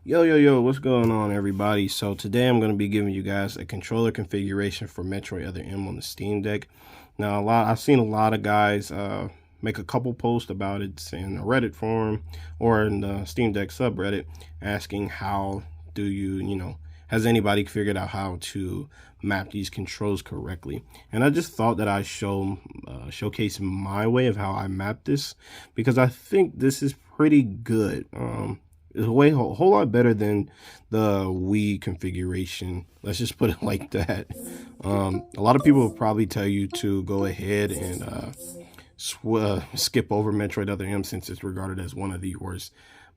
Yo, what's going on, everybody? So today I'm going to be giving you guys a controller configuration for Metroid Other M on the Steam Deck. Now, I've seen a lot of guys make a couple posts about it in the Reddit forum or in the Steam Deck subreddit, asking how do has anybody figured out how to map these controls correctly? And I just thought that I'd showcase my way of how I map this, because I think this is pretty good. It's a whole lot better than the Wii configuration. Let's just put it like that. A lot of people will probably tell you to go ahead and skip over Metroid Other M, since it's regarded as one of the worst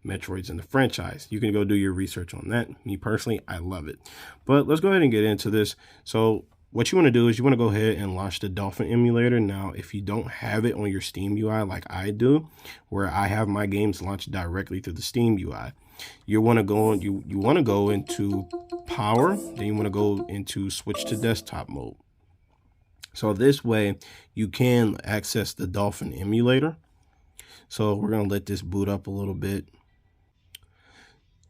Metroids in the franchise. You can go do your research on that. Me personally, I love it. But let's go ahead and get into this. So what you want to do is you want to go ahead and launch the Dolphin emulator. Now, if you don't have it on your Steam UI like I do, where I have my games launched directly through the Steam UI, you want to go into power, then you want to go into switch to desktop mode. So this way you can access the Dolphin emulator. So we're going to let this boot up a little bit.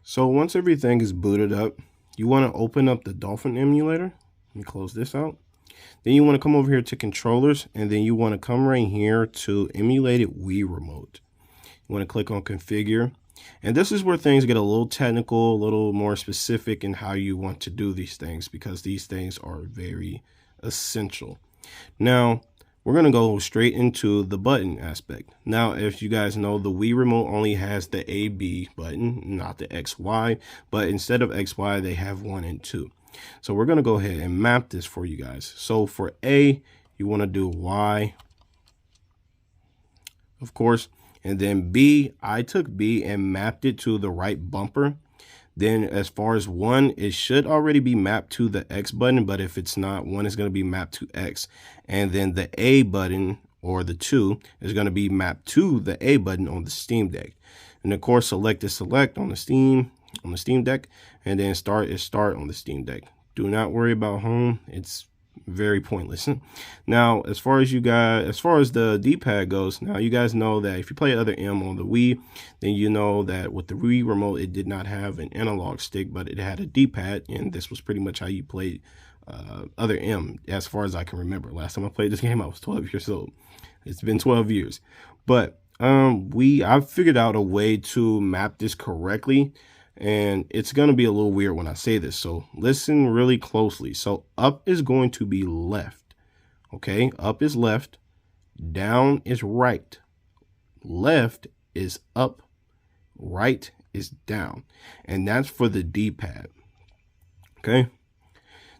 So once everything is booted up, you want to open up the Dolphin emulator. Let me close this out. Then you want to come over here to controllers, and then you want to come right here to emulated Wii remote. You want to click on configure. And this is where things get a little technical, a little more specific in how you want to do these things, because these things are very essential. Now, we're going to go straight into the button aspect. Now, if you guys know, the Wii remote only has the A-B button, not the X-Y, but instead of X-Y, they have 1 and 2. So we're going to go ahead and map this for you guys. So for A, you want to do Y, of course, and then B, I took B and mapped it to the right bumper. Then as far as 1, it should already be mapped to the X button, but if it's not, 1 is going to be mapped to X. And then the A button, or the 2, is going to be mapped to the A button on the Steam Deck. And of course, select on the Steam Deck, and then start on the Steam Deck. Do not worry about home. It's very pointless. Now, as far as the D-pad goes, now you guys know that if you play Other M on the Wii, then you know that with the Wii remote, it did not have an analog stick, but it had a D-pad, and this was pretty much how you played Other M, as far as I can remember. Last time I played this game, I was 12 years old. It's been 12 years. But I've figured out a way to map this correctly, and it's going to be a little weird when I say this, so listen really closely. So up is going to be left, okay? Up is left, down is right, left is up, right is down, and that's for the D-pad, okay?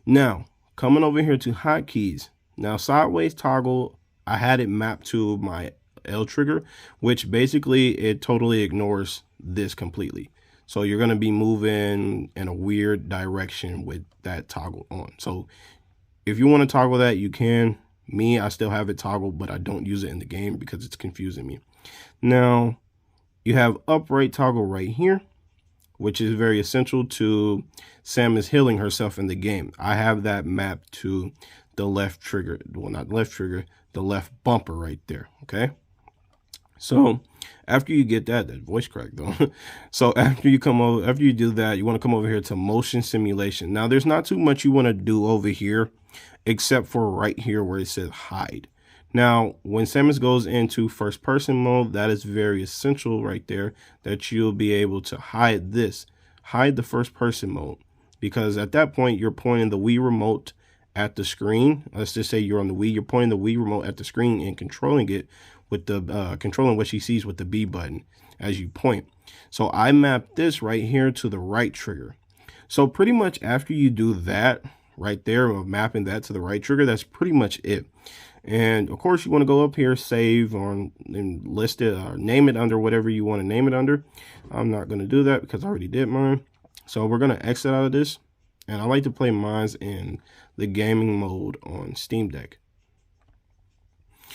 Now, coming over here to hotkeys. Now, sideways toggle, I had it mapped to my L trigger, which basically it totally ignores this completely. So you're going to be moving in a weird direction with that toggle on. So if you want to toggle that, you can. Me, I still have it toggled, but I don't use it in the game because it's confusing me. Now, you have upright toggle right here, which is very essential to Samus healing herself in the game. I have that mapped to the left trigger. Well, not the left trigger, the left bumper right there, okay? So after you get that voice crack though. So after you do that, you want to come over here to motion simulation. Now there's not too much you want to do over here, except for right here where it says hide. Now, when Samus goes into first person mode, that is very essential right there, that you'll be able to hide the first person mode, because at that point you're pointing the Wii remote at the screen. Let's just say you're on the Wii, you're pointing the Wii remote at the screen and controlling it with the controlling what she sees with the B button as you point. So I mapped this right here to the right trigger. So pretty much after you do that right there of mapping that to the right trigger, that's pretty much it. And of course you want to go up here, save on, and list it or name it under whatever you want to name it under. I'm not going to do that because I already did mine. So we're going to exit out of this, and I like to play mine in the gaming mode on Steam Deck.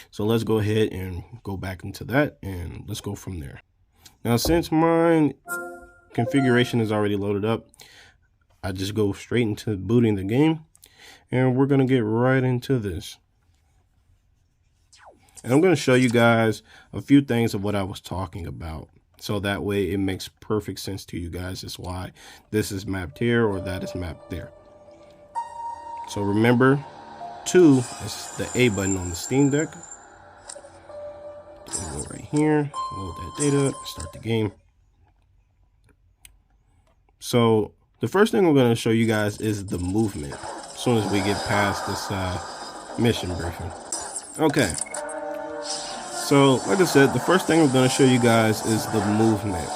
So let's go ahead and go back into that, and let's go from there. Now, since mine configuration is already loaded up, I just go straight into booting the game, and we're going to get right into this. And I'm going to show you guys a few things of what I was talking about. So that way it makes perfect sense to you guys. That's why this is mapped here or that is mapped there. So remember, 2 is the A button on the Steam Deck. Go right here, load that data, start the game. So the first thing we're going to show you guys is the movement as soon as we get past this mission briefing. Okay, so like I said, the first thing we're going to show you guys is the movement.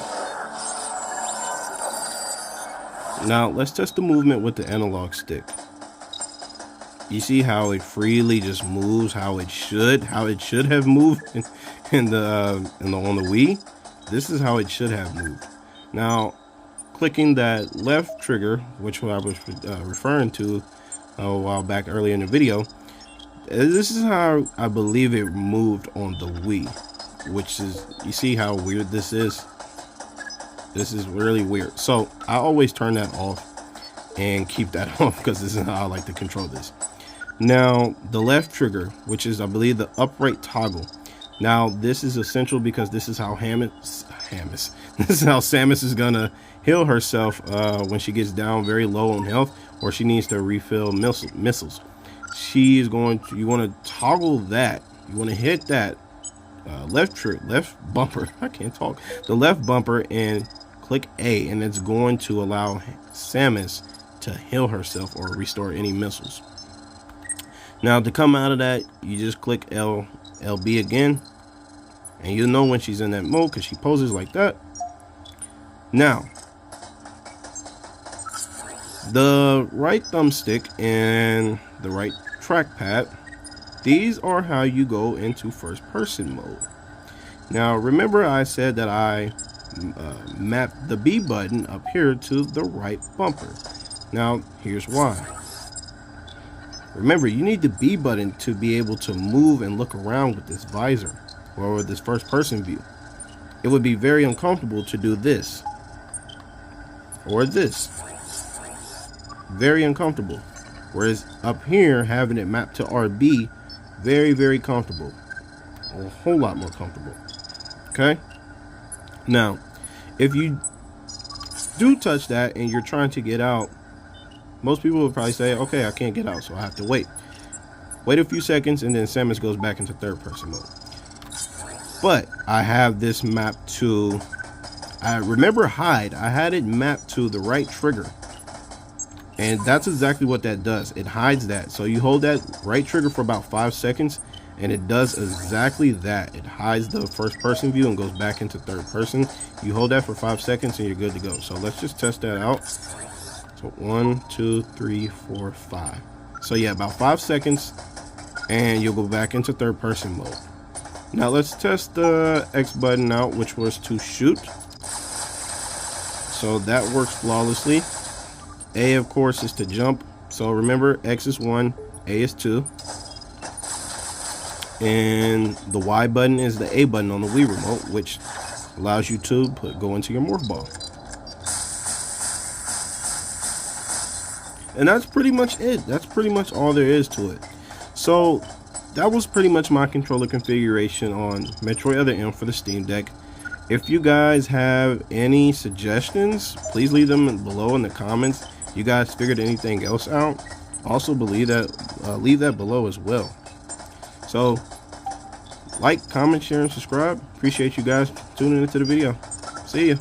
Now let's test the movement with the analog stick. You see how it freely just moves, how it should have moved on the Wii. This is how it should have moved. Now, clicking that left trigger, which I was referring to a while back earlier in the video, this is how I believe it moved on the Wii, which is, you see how weird this is? This is really weird. So I always turn that off and keep that off because this is how I like to control this. Now, the left trigger, which is, I believe, the upright toggle. Now, this is essential because this is how this is how Samus is gonna heal herself when she gets down very low on health or she needs to refill missiles. She is going to, you want to toggle that. You want to hit that left bumper. I can't talk. The left bumper and click A, and it's going to allow Samus to heal herself or restore any missiles. Now, to come out of that, you just click LB again, and you'll know when she's in that mode because she poses like that. Now, the right thumbstick and the right trackpad, these are how you go into first person mode. Now, remember I said that I mapped the B button up here to the right bumper. Now, here's why. Remember, you need the B button to be able to move and look around with this visor or with this first person view. It would be very uncomfortable to do this or this. Very uncomfortable. Whereas up here, having it mapped to RB, very, very comfortable. A whole lot more comfortable. Okay? Now, if you do touch that and you're trying to get out, most people would probably say, okay, I can't get out, so I have to wait. Wait a few seconds, and then Samus goes back into third person mode. But I have this mapped to, I remember hide, I had it mapped to the right trigger. And that's exactly what that does. It hides that. So you hold that right trigger for about 5 seconds, and it does exactly that. It hides the first person view and goes back into third person. You hold that for 5 seconds and you're good to go. So let's just test that out. So 1, 2, 3, 4, 5. So yeah, about 5 seconds and you'll go back into third person mode. Now let's test the X button out, which was to shoot. So that works flawlessly. A, of course, is to jump. So remember, X is 1, A is 2. And the Y button is the A button on the Wii remote, which allows you to go into your morph ball. And that's pretty much it. That's pretty much all there is to it. So that was pretty much my controller configuration on Metroid Other M for the Steam Deck. If you guys have any suggestions, please leave them below in the comments. You guys figured anything else out? Also leave that below as well. So like, comment, share, and subscribe. Appreciate you guys tuning into the video. See ya.